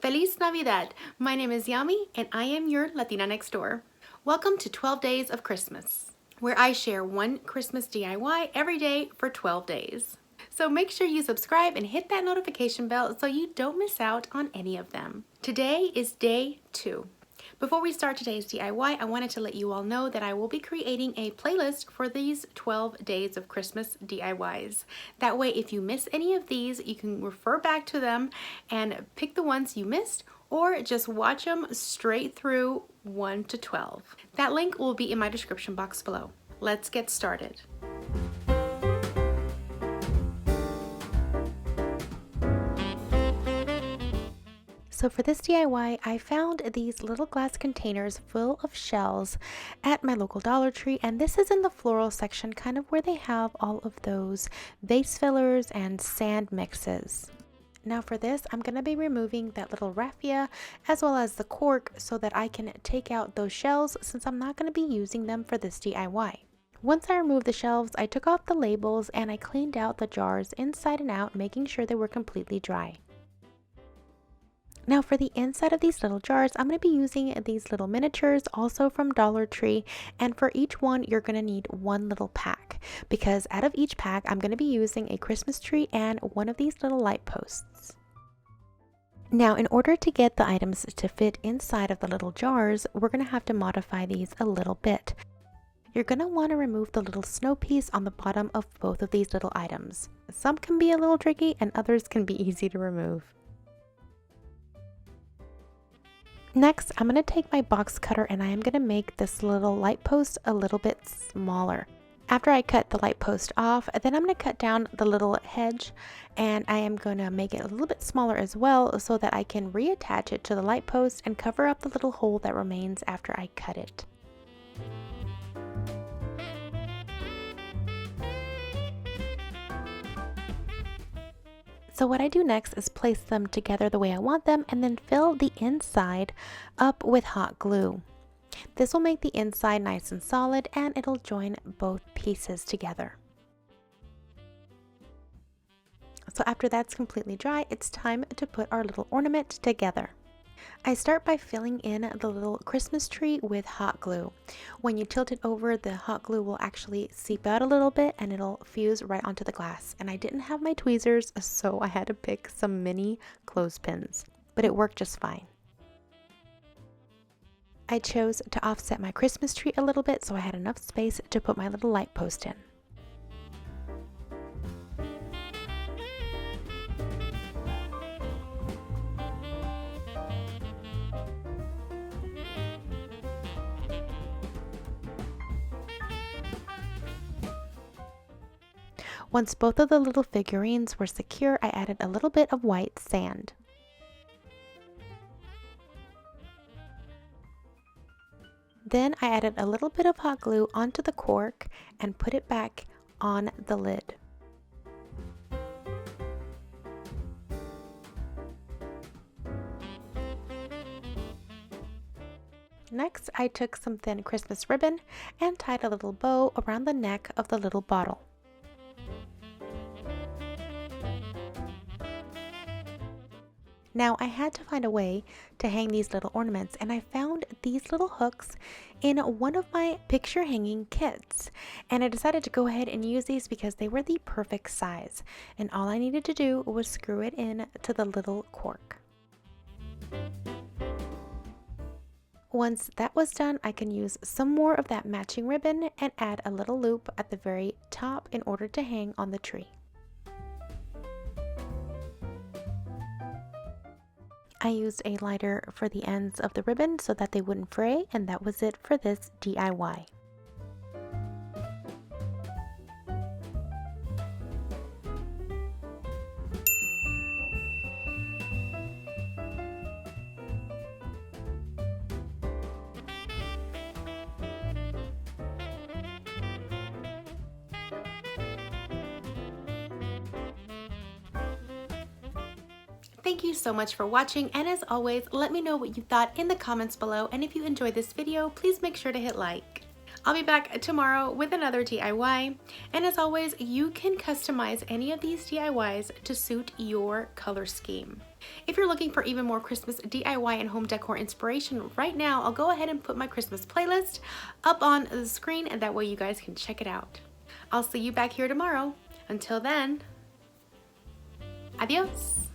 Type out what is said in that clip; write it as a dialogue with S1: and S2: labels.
S1: Feliz Navidad! My name is Yami and I am your Latina next door. Welcome to 12 Days of Christmas, where I share one Christmas DIY every day for 12 days. So make sure you subscribe and hit that notification bell so you don't miss out on any of them. Today is day 2. Before we start today's DIY, I wanted to let you all know that I will be creating a playlist for these 12 days of Christmas DIYs. That way, if you miss any of these, you can refer back to them and pick the ones you missed, or just watch them straight through 1 to 12. That link will be in my description box below. Let's get started. So for this DIY, I found these little glass containers full of shells at my local Dollar Tree, and this is in the floral section, kind of where they have all of those vase fillers and sand mixes. Now for this, I'm going to be removing that little raffia as well as the cork so that I can take out those shells, since I'm not going to be using them for this DIY. Once I removed the shelves, I took off the labels and I cleaned out the jars inside and out, making sure they were completely dry. Now for the inside of these little jars, I'm going to be using these little miniatures, also from Dollar Tree, and for each one you're going to need one little pack, because out of each pack I'm going to be using a Christmas tree and one of these little light posts. Now in order to get the items to fit inside of the little jars, we're going to have to modify these a little bit. You're going to want to remove the little snow piece on the bottom of both of these little items. Some can be a little tricky and others can be easy to remove. Next, I'm going to take my box cutter and I am going to make this little light post a little bit smaller. After I cut the light post off, then I'm going to cut down the little hedge and I am going to make it a little bit smaller as well so that I can reattach it to the light post and cover up the little hole that remains after I cut it. So what I do next is place them together the way I want them and then fill the inside up with hot glue. This will make the inside nice and solid and it'll join both pieces together. So after that's completely dry, it's time to put our little ornament together. I start by filling in the little Christmas tree with hot glue. When you tilt it over, the hot glue will actually seep out a little bit and it'll fuse right onto the glass. And I didn't have my tweezers, so I had to pick some mini clothespins, but it worked just fine. I chose to offset my Christmas tree a little bit so I had enough space to put my little light post in. Once both of the little figurines were secure, I added a little bit of white sand. Then I added a little bit of hot glue onto the cork and put it back on the lid. Next, I took some thin Christmas ribbon and tied a little bow around the neck of the little bottle. Now I had to find a way to hang these little ornaments, and I found these little hooks in one of my picture hanging kits, and I decided to go ahead and use these because they were the perfect size, and all I needed to do was screw it in to the little cork. Once that was done, I can use some more of that matching ribbon and add a little loop at the very top in order to hang on the tree. I used a lighter for the ends of the ribbon so that they wouldn't fray, and that was it for this DIY. Thank you so much for watching, and as always, let me know what you thought in the comments below, and if you enjoyed this video, please make sure to hit like. I'll be back tomorrow with another DIY, and as always, you can customize any of these DIYs to suit your color scheme. If you're looking for even more Christmas DIY and home decor inspiration right now, I'll go ahead and put my Christmas playlist up on the screen, and that way you guys can check it out. I'll see you back here tomorrow. Until then, adios.